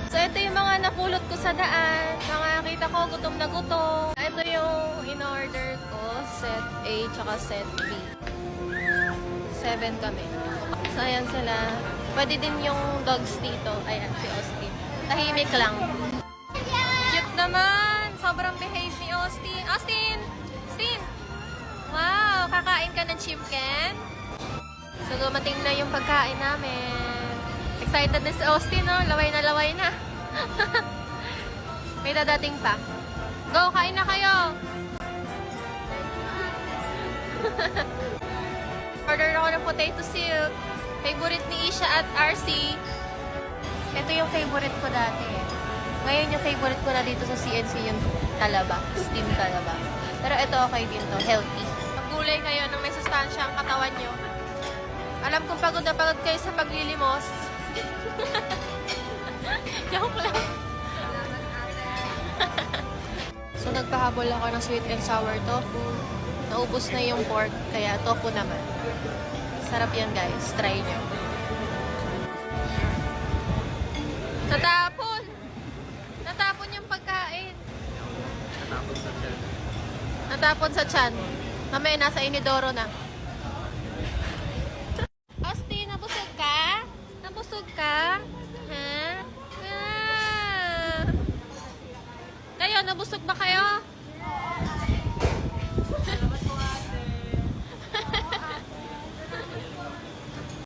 So, ito yung mga napulot ko sa daan. Nakakita ko, gutom na gutom. Ito yung in-order ko, set A tsaka set B. 7 kami. So, ayan sila. Pwede din yung dogs dito. Ayan, si Austin. Tahimik lang. Cute naman! Sobrang behave ni Austin. Austin! Austin! Wow! Kakain ka ng chicken? So, dumating na yung pagkain namin. Excited na si Austin, no? Laway na. May dadating pa. Go, kain na kayo! Order ako ng potato silk. Favorite ni Isha at RC. Ito yung favorite ko dati. Ngayon yung favorite ko na dito sa CNC yung talaba. Steam talaba. Pero ito okay din to. Healthy. Maggulay kayo nang may sustansya ang katawan nyo. Alam kong pagod na pagod kayo sa paglilimos. Joke lang. So, nagpahabol ako ng sweet and sour tofu. Naubos na yung pork, kaya tofu naman. Sarap yan, guys. Try nyo. Natapon! Natapon yung pagkain. Natapon sa tiyan. Mamaya nasa inidoro na. Austin, nabusog ka? Nabusog ka? Ha? Ah. Kayo, nabusog ba